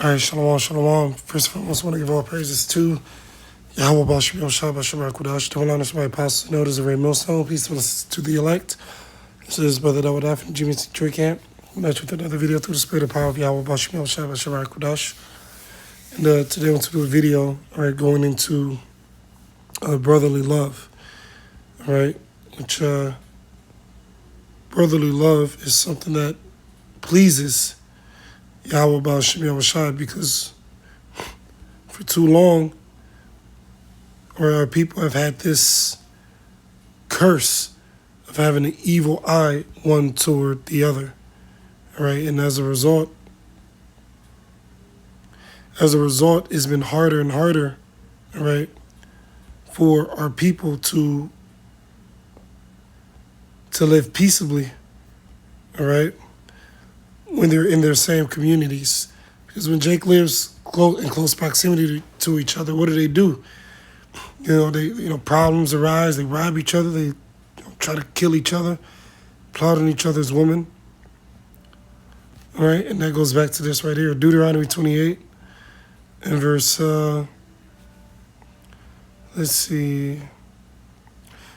All right, shalom, shalom. First of all, I just want to give all praises to Yahweh Bashem Yoshua Bashem Rakudash. To honor my apostle, notice of Ray Millstone. Peace to the elect. This is Brother Dawud from Jimmy Tree Camp. I'm back with another video through the spirit and power of Yahweh Bashem Yoshua Bashem Rakudash. And today I want to do a video, all right, going into brotherly love, all right, which brotherly love is something that pleases Yahweh Bashem Yahushua, because for too long, our people have had this curse of having an evil eye one toward the other, all right? And as a result, it's been harder and harder, all right, for our people to live peaceably, all right, when they're in their same communities. Because when Jake lives in close proximity to each other, what do? Problems arise. They rob each other. They try to kill each other, plot on each other's women. All right, and that goes back to this right here, Deuteronomy 28 and verse,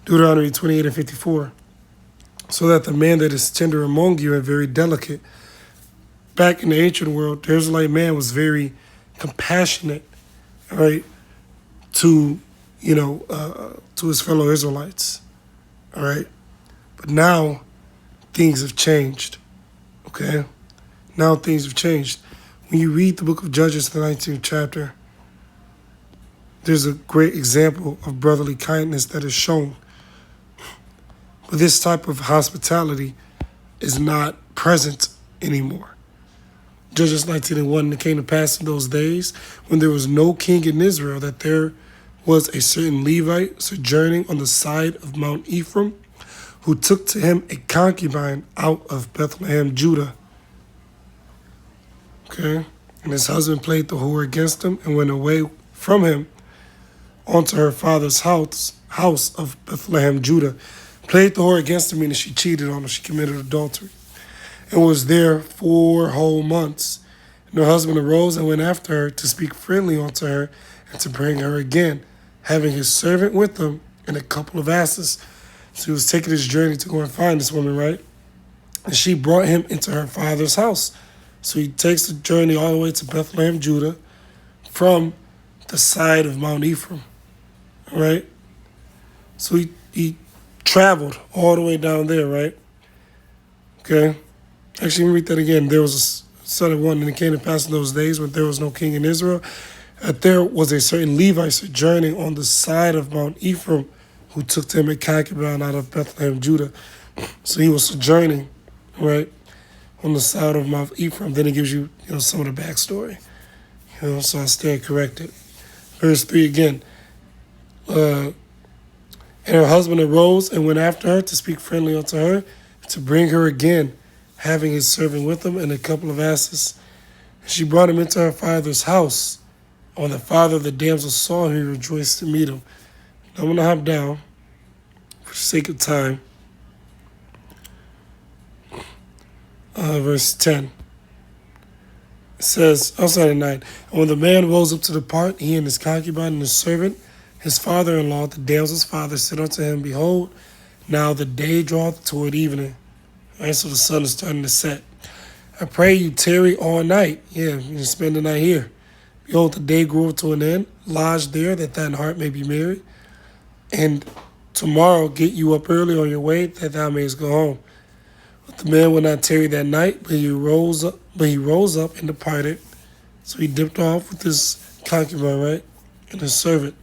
Deuteronomy 28 and 54. So that the man that is tender among you and very delicate. Back in the ancient world, the Israelite man was very compassionate, all right, to his fellow Israelites, all right? But now things have changed, okay? Now things have changed. When you read the book of Judges, the 19th chapter, there's a great example of brotherly kindness that is shown. But this type of hospitality is not present anymore. Judges 19:1, it came to pass in those days when there was no king in Israel that there was a certain Levite sojourning on the side of Mount Ephraim, who took to him a concubine out of Bethlehem, Judah. Okay? And his husband played the whore against him and went away from him onto her father's house of Bethlehem, Judah. Played the whore against him, meaning she cheated on him, she committed adultery, and was there 4 whole months. And her husband arose and went after her to speak friendly unto her and to bring her again, having his servant with him and a couple of asses. So he was taking his journey to go and find this woman, right? And she brought him into her father's house. So he takes the journey all the way to Bethlehem, Judah, from the side of Mount Ephraim, all right? So he traveled all the way down there, right? Okay? Actually, let me read that again. There was a certain one, and it came to pass in those days when there was no king in Israel, that there was a certain Levite sojourning on the side of Mount Ephraim, who took to him a concubine out of Bethlehem, Judah. So he was sojourning, right, on the side of Mount Ephraim. Then it gives you, some of the backstory. So I stand corrected. Verse 3 again. And her husband arose and went after her to speak friendly unto her, to bring her again, having his servant with him and a couple of asses. And she brought him into her father's house. When the father of the damsel saw him, he rejoiced to meet him. I'm going to hop down for the sake of time. Verse 10. It says, outside of 9, and when the man rose up to depart, he and his concubine and his servant, his father-in-law, the damsel's father, said unto him, Behold, now the day draweth toward evening. All right, so the sun is starting to set. I pray you tarry all night. Yeah, you can spend the night here. Behold, the day groweth to an end. Lodge there, that thine heart may be merry. And tomorrow get you up early on your way, that thou mayest go home. But the man would not tarry that night, but he rose up and departed. So he dipped off with his concubine, right, and his servant,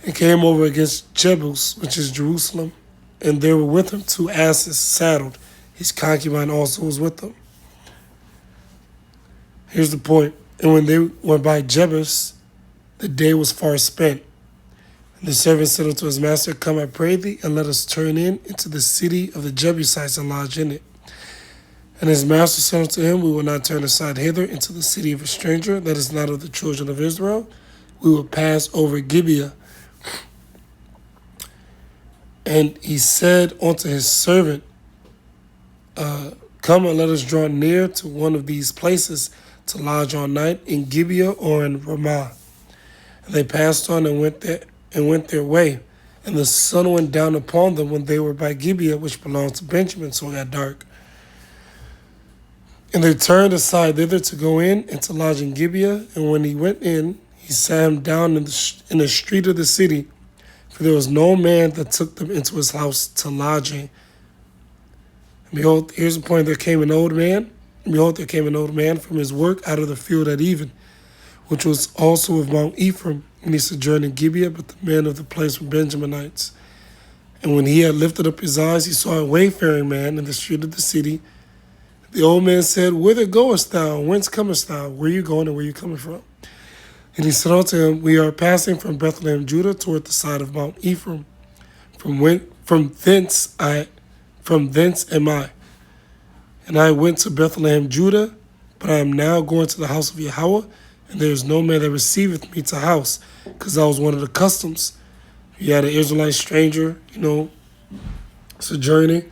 and came over against Jebus, which is Jerusalem. And there were with him 2 asses saddled. His concubine also was with them. Here's the point. And when they went by Jebus, the day was far spent. And the servant said unto his master, Come, I pray thee, and let us turn into the city of the Jebusites and lodge in it. And his master said unto him, We will not turn aside hither into the city of a stranger, that is not of the children of Israel. We will pass over Gibeah. And he said unto his servant, Come and let us draw near to one of these places, to lodge all night in Gibeah or in Ramah. And they passed on and went their way. And the sun went down upon them when they were by Gibeah, which belonged to Benjamin, so it got dark. And they turned aside thither to go in and to lodge in Gibeah. And when he went in, he sat him down in the street of the city, for there was no man that took them into his house to lodging. And behold, here's the point: there came an old man. And behold, there came an old man from his work out of the field at even, which was also of Mount Ephraim, and he sojourned in Gibeah, but the men of the place were Benjaminites. And when he had lifted up his eyes, he saw a wayfaring man in the street of the city. The old man said, Whither goest thou? Whence comest thou? Where are you going, and where are you coming from? And he said unto him, We are passing from Bethlehem, Judah, toward the side of Mount Ephraim. From thence am I. And I went to Bethlehem, Judah, but I am now going to the house of Yahweh, and there is no man that receiveth me to house, because that was one of the customs. You had an Israelite stranger, sojourning,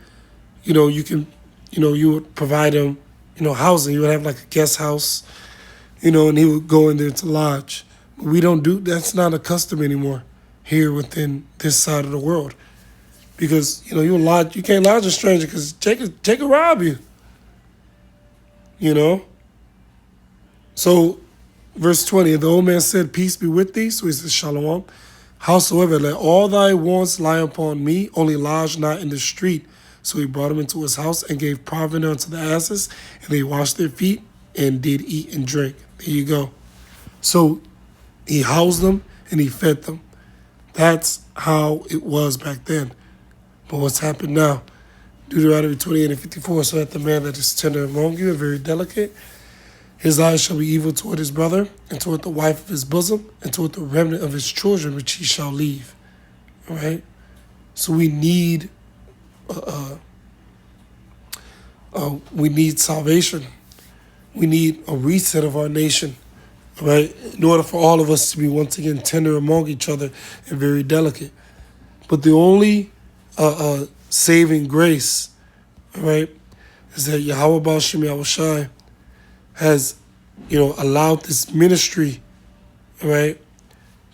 you would provide him, housing. You would have like a guest house, and he would go in there to lodge. But that's not a custom anymore here within this side of the world. Because, you can't lodge a stranger because Jake could rob you, So, verse 20, the old man said, Peace be with thee. So he says, Shalom. Howsoever, let all thy wants lie upon me, only lodge not in the street. So he brought him into his house and gave provender unto the asses, and they washed their feet and did eat and drink. There you go. So he housed them and he fed them. That's how it was back then. But what's happened now? Deuteronomy 28 and 54, so that the man that is tender among you and very delicate, his eyes shall be evil toward his brother, and toward the wife of his bosom, and toward the remnant of his children, which he shall leave. All right? So we need salvation. We need a reset of our nation, all right? In order for all of us to be once again tender among each other and very delicate. But the only saving grace, all right, is that Yahweh Baal Shem Yahushai has, allowed this ministry, all right,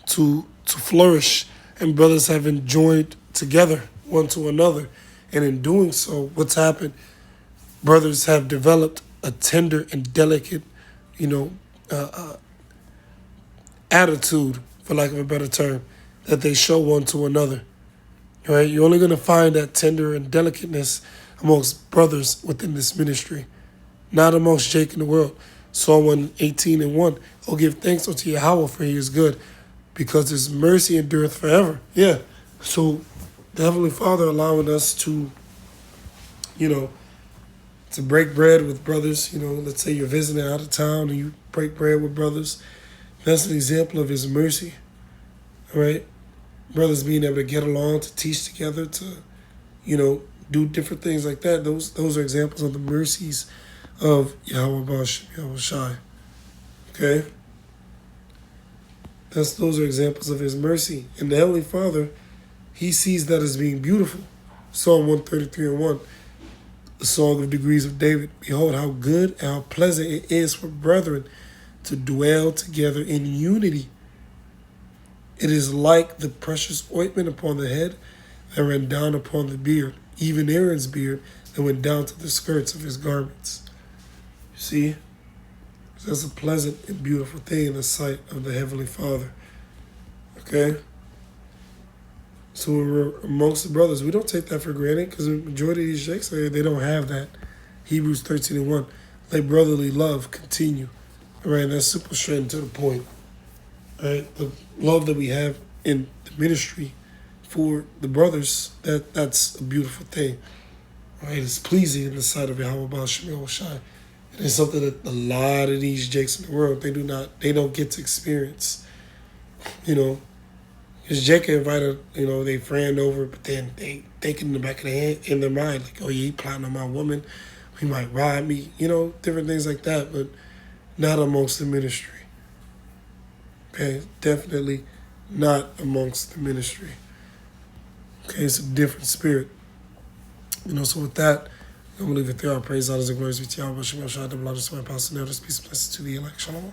to flourish, and brothers have joined together one to another. And in doing so, what's happened? Brothers have developed a tender and delicate, attitude, for lack of a better term, that they show one to another. All right? You're only going to find that tender and delicateness amongst brothers within this ministry, not amongst Jake in the world. Psalm 118 and 1, Oh, give thanks unto Yahweh, for he is good, because his mercy endureth forever. Yeah. So the Heavenly Father allowing us to, to break bread with brothers. Let's say you're visiting out of town and you break bread with brothers. That's an example of his mercy, all right? Brothers being able to get along, to teach together, to, do different things like that. Those are examples of the mercies of Yahweh Baal Shem Yahushai, okay? Those are examples of his mercy. And the Heavenly Father, he sees that as being beautiful. Psalm 133 and 1, the Song of Degrees of David. Behold, how good and how pleasant it is for brethren to dwell together in unity. It is like the precious ointment upon the head that ran down upon the beard, even Aaron's beard that went down to the skirts of his garments. You see? That's a pleasant and beautiful thing in the sight of the Heavenly Father. Okay? So when we're amongst the brothers, we don't take that for granted, because the majority of these sheikhs, they don't have that. Hebrews 13 and 1, let brotherly love continue. All right, that's super straight and to the point. All right, the love that we have in the ministry for the brothers, that's a beautiful thing. All right, it's pleasing in the sight of Yahweh Baal Shem Yahushai. And it's something that a lot of these jakes in the world, they don't get to experience. Because Jake invited, their friend over, but then they thinking in the back of their head, in their mind, like, oh, yeah, he plotting on my woman. He might rob me, different things like that, but not amongst the ministry. Okay, definitely not amongst the ministry. Okay, it's a different spirit. So with that, I'm going to leave it there. Our praise, honors, and glories be to Yahweh, Shem, Shad, the blood of my apostle, elders, peace and blessings to the election. Shalom.